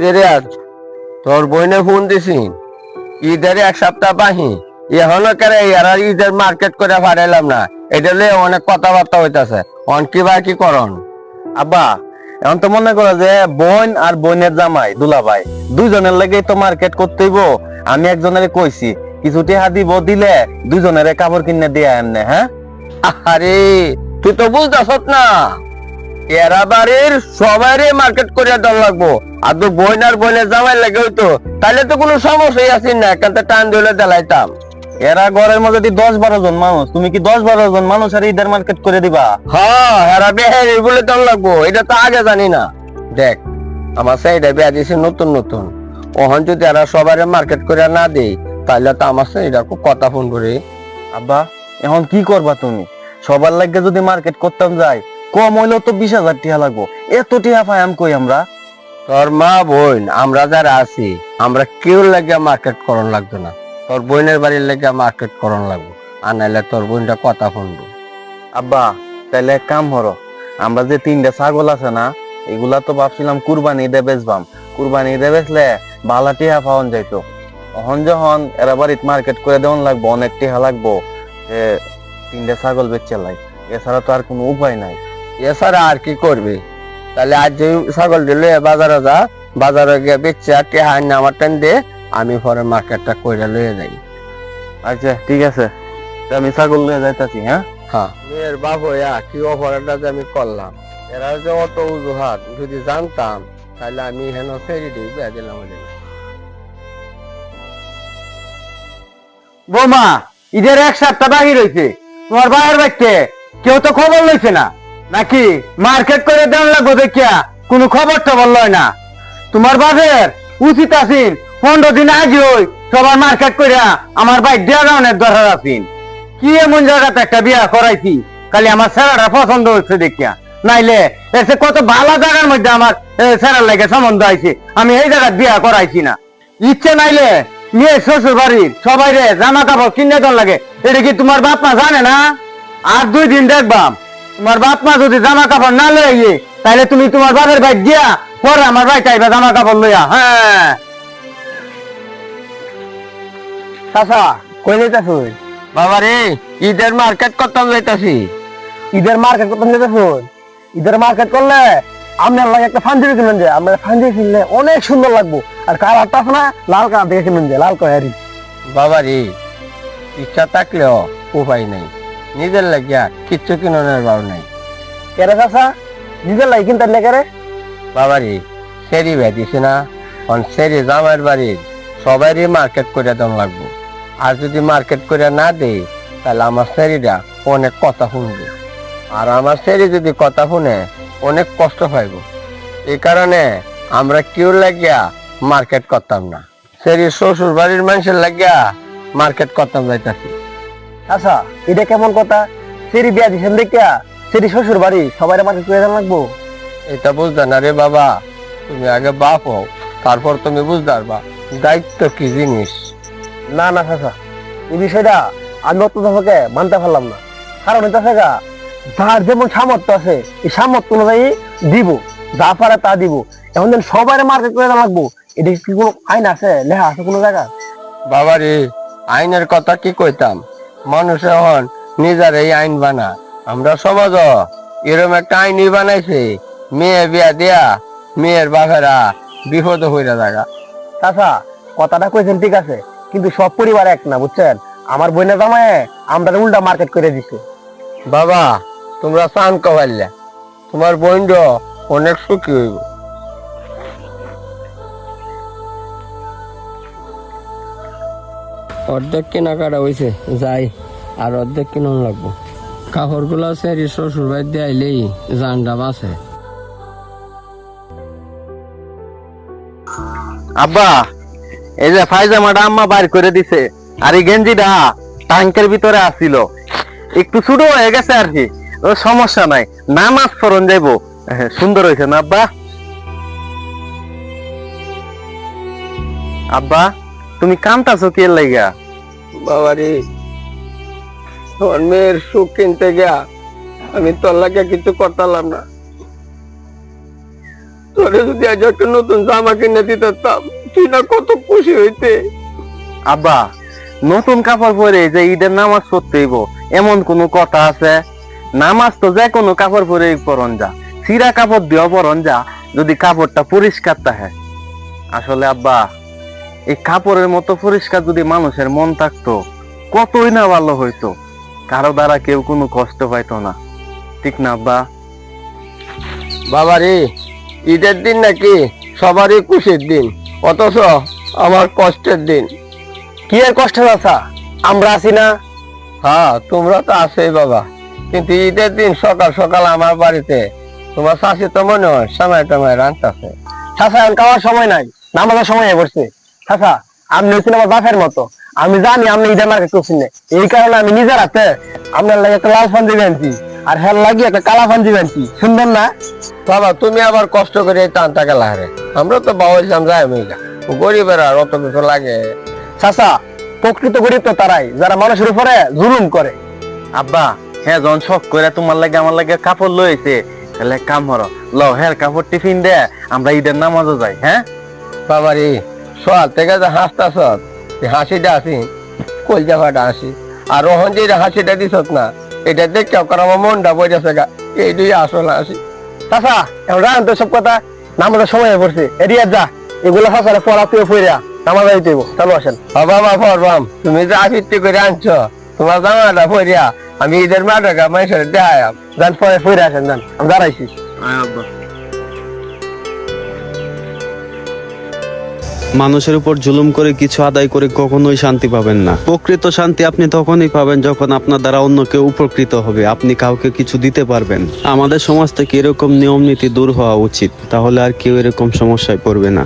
রে আজ তোর বইনে ফোন দিছি ঈদের এক সপ্তাহ বাহি এখনো করে এরা ঈদের মার্কেট করে ফাড়াইলাম না। এটা লয়ে অনেক কথাবার্তা হইতাছে। অন কি ভাই কি করন? আব্বা এখন তো মনে করো যে বোন আর বোনের জামাই দুলাভাই দুইজনের লাগে তো মার্কেট করতে হইব। আমি একজনের কইছি কিছু টেহা দিব, দিলে দুইজনের কাপড় কিনে দিয়ে এমনে। হ্যাঁ আরে তুই তো বুঝতেছ না, এরা বাড়ির সবারই মার্কেট করে দেওয়া লাগবো। আর তো বইন আর বোনের জামাই লাগে হইতো তাহলে তো কোনো সমস্যাই আছে না, এখান টান দিলে দেলাইতাম। এরা ঘরের মধ্যে 10-12 জন মানুষ, তুমি কি 10-12 জন মানুষ আর ঈদের মার্কেট করে দিবা? হ্যাঁ এরা বেহের বলে দেওয়া লাগবো, এটা তো আগে জানি না। দেখ আমার সাইডে বিয়া দিয়েছে নতুন নতুন, ওহন যদি এরা সবাই মার্কেট করে না দেই তাহলে তো আমার সাইডে খুব কথা ফোন করে। আব্বা এখন কি করবা তুমি? সবার লাগে যদি মার্কেট করতাম যাই, কম হইলেও তো 20,000 টিহা লাগবো। এত টিহা পাই আমি কই আমরা? তোর মা বোন আমরা যারা আছি আমরা কেউ লাগে মার্কেট করন লাগতো না, তোর বোনের বাড়ির লেগে মার্কেট করন লাগবো। আর নাইলে তোর বোনটা কথা শুনবো। আব্বা তাইলে এক কাম করো, আমরা যে 3টা ছাগল আছে না, এগুলা তো ভাবছিলাম কুরবানি ঈদে বেচবাম। কুরবানি ঈদে বেচলে ভালো টিহা পাওয়ান যাইতো। এখন যখন এরা বাড়িতে মার্কেট করে দেওয়ান লাগবো, অনেক টিহা লাগবো, যে 3টা ছাগল বেচে লাই, এছাড়া তো আর কোনো উপায় নাই। এছাড়া আর কি করবে? তাহলে আজ যে ছাগল দিলে বাজারে যা, বাজারে গিয়ে বেচে আর টেহা আইনা আমার টান দে, আমি পরে মার্কেটটা কইরা লয়ে যাই। আচ্ছা ঠিক আছে, তা আমি ছাগল নিয়ে যাইতাছি। হ্যাঁ হ্যাঁ মেয়ের বাপ হইয়া কি অপরাধটা যে আমি করলাম, এরা যে অত অজুহাত যদি জানতাম তাহলে আমি হেন ফেরি দিয়ে বিয়া দিলাম। বৌমা ঈদের এক সপ্তাহ বাহির হয়েছে, তোমার বাইরের ব্যক্তি কেউ তো খবর লইছে না নাকি? মার্কেট করে দেন লাগবো দেখিয়া কোনো খবর টবর লয় না। তোমার বাপের উচিত আছেন 15 দিন আগে ওই সবার মার্কেট করিয়া আমার বাইক দেওয়া রাউনের দরকার আছেন। কি এমন জায়গাতে একটা বিয়া করাইছি খালি আমার ছেলেটা পছন্দ হচ্ছে দেখিয়া, নাইলে এসে কত ভালো জায়গার মধ্যে আমার ছেলের লাগে সম্বন্ধ আইছে, আমি এই জায়গায় বিয়া করাইছি না। ইচ্ছে নাইলে মেয়ে শ্বশুর বাড়ির সবাই রে জামা কাপড় কিনে দেওয়ার লাগে, এটা কি তোমার বাপ মা জানে না? আর 2 দিন দেখবাম তোমার বাপ মা যদি জামা কাপড় না লইয়ে তাহলে তুমি তোমার বাপের বাইক দিয়া পরে আমার বাইক আইবা জামা কাপড় লইয়া। হ্যাঁ চাচা কই যাইতাছ? বাবা রে ঈদের মার্কেট করতাম যাইতাছি। ঈদের মার্কেট করতে যেতেছ? ঈদের মার্কেট করলে আপনার লাগে একটা পাঞ্জাবি কিনেন, যে আমরা পাঞ্জাবি কিনলে অনেক সুন্দর লাগবো। আর কালারটা আছে না, লাল কালার দেখে কিনেন, যে লাল কালারই। বাবা রে ইচ্ছা থাকলেও উপায় নাই, নিজের লাগিয়া কিচ্ছু কিনানোর ভাব নাই। কেরে চাচা নিজের লাগে কিনতে লেগে? বাবা রে সেরি ভেদিছে না, সেরি জামাইয়ের বাড়ির সবারই মার্কেট করে দেওয়া লাগবো। আর যদি মার্কেট করে না দেই তাহলে আমার সেরিটা অনেক কথা শুনবে, আর আমার সেরি যদি কথা শুনে অনেক কষ্ট পাইব। এই কারণে আমরা কেউ লাগিয়া মার্কেট করতাম না, সেরি শ্বশুর বাড়ির মানুষের লাগিয়া মার্কেট করতাম যাইতাছি। আচ্ছা এটা কেমন কথা? সেরি বিয়া দিচ্ছেন দেখিয়া সেরি শ্বশুর বাড়ি সবাই মার্কেট করে দেওয়া লাগবো? এটা বুঝতে না রে বাবা, তুমি আগে বাপ হও তারপর তুমি বুঝতে পারবা দায়িত্ব কি জিনিস। না না চাচা, এই বিষয়টা আমি অত্যন্তকে মানতে পারলাম না। কারণ এটা থেকে যার যেমন সামর্থ্য আছে এই সামর্থ্য অনুযায়ী দিব, যা পারে তা দিব। এখন যেন সবাই মার্কেট করে দেওয়া লাগবো, এটা কি কোনো আইন আছে, লেখা আছে কোনো জায়গা? বাবা রে আইনের কথা কি কইতাম, মানুষ এখন নিজের এই আইন বানা। আমরা সমাজ এরকম একটা আইনই বানাইছে, মেয়ে বিয়া দেয়া মেয়ের বাপেরা বিপদ হইয়া জায়গা। চাচা কথাটা কইছেন ঠিক আছে, কিন্তু সব পরিবার এক না, বুঝছেন? আমার বোনের জামাই আমরা উল্টা মার্কেট করে দিছে। বাবা তোমরা চান কবাইলে তোমার বোন অনেক সুখী হইব। অর্ধেক কেনাকাটা হয়েছে, যাই আর অর্ধেক কিনুন লাগবো। কাপড় গুলা সেরি শ্বশুর বাড়ি দিয়ে আইলেই জানডা বাঁচে। আব্বা এই যে পায়জামাটা আম্মা বাইর করে দিছে, আর এই গেঞ্জিটা ট্যাঙ্কের ভিতরে আসছিল, একটু ছোট হয়ে গেছে আর কি, ও সমস্যা নাই, নামাজ পড়ন যাইবো। সুন্দর হয়েছে না আব্বা? আব্বা তুমি কান্তাছো কি লাইগা? বাবা রে তোমার মেয়ের সুখ কিনতে গিয়া আমি তোর লাগে কিছু করতাম না। তোরে যদি আজ একটা নতুন জামা কিনে দিতাম তুই না কত খুশি হইতে। আব্বা, নতুন কাপড় পরে যে ঈদের নামাজ পড়তে হইব এমন কোন কথা আছে? নামাজ তো যে কোনো কাপড় পরে পরন যা, চিরা কাপড় দিয়েও পরন যা, যদি কাপড়টা পরিষ্কার থাকে। আসলে আব্বা, এই কাপড়ের মতো পরিষ্কার যদি মানুষের মন থাকতো কতই না ভালো হইতো, কারো দ্বারা কেউ কোনো কষ্ট পাইতো না, ঠিক না আব্বা? বাবারে, ঈদের দিন নাকি সবারই খুশির দিন, অথচ আমার কষ্টের দিন। কি এর কষ্ট চাচা, আমরা আছি না? হ্যাঁ, তোমরা তো আছেই বাবা, কিন্তু ঈদের দিন সকাল সকাল আমার বাড়িতে তোমার শাশি তো মনে হয় সময় টময় রান্তাছে। চাচা এখন খাওয়ার সময় নাই, নামাজের সময় হয়ে পড়ছে। চাচা আপনি হচ্ছেন আমার বাপের মতো, আমি জানি আপনি ঈদের মার্কেট করছেন না, এই কারণে আমি নিজের হাতে আপনার লাগে একটা লাল পাঞ্জাবি আনছি আর হেল লাগিয়ে একটা কালা পাঞ্জাবি আনছি, সুন্দর না? বাবা তুমি আবার কষ্ট করে এই টানটা গেলা হারে, আমরা তো বাউললাম যাই মহিলা, গরিবের আর অত কিছু লাগে। চাচা প্রকৃত গরিব তো তারাই যারা মানুষের উপরে জুলুম করে। আব্বা, হ্যাঁ যখন শখ করে তোমার লাগে আমার লাগে কাপড় লইছে, তাহলে এক কাম করো, লও হ্যাঁ কাপড় টিফিন দে, আমরা ঈদের নামাজও যাই। হ্যাঁ বাবারে, সোয়াল থেকে যে হাসতাছ, হাসিটা আসি কলজা ফাটা হাসি, আর রোহন যে হাসিটা দিছ না, এটা দেখে আমার মনটা বইতেছে গা, এইটাই আসল হাসি। চাচা এখন রান তো সব কথা, নামাজের সময় হয়ে পড়ছে, এরিয়া যা এগুলো চাচারে পড়া তুই ফিরিয়া নামাজ আইতে হইব, চলো আসেন। বাবা ফরবাম, তুমি যে আফিত্তি করে আনছো তোমার জামাটা ফরিয়া আমি ঈদের মাঠে মানুষের দেখায়াম। যান পরে ফিরে আসেন, যান আমি দাঁড়াইছি। আব্বা, মানুষের উপর জুলুম করে কিছু আদায় করে কখনোই শান্তি পাবেন না। প্রকৃত শান্তি আপনি তখনই পাবেন যখন আপনার দ্বারা অন্য কেউ উপকৃত হবে, আপনি কাউকে কিছু দিতে পারবেন। আমাদের সমাজ থেকে এরকম নিয়ম নীতি দূর হওয়া উচিত, তাহলে আর কেউ এরকম সমস্যায় পড়বে না।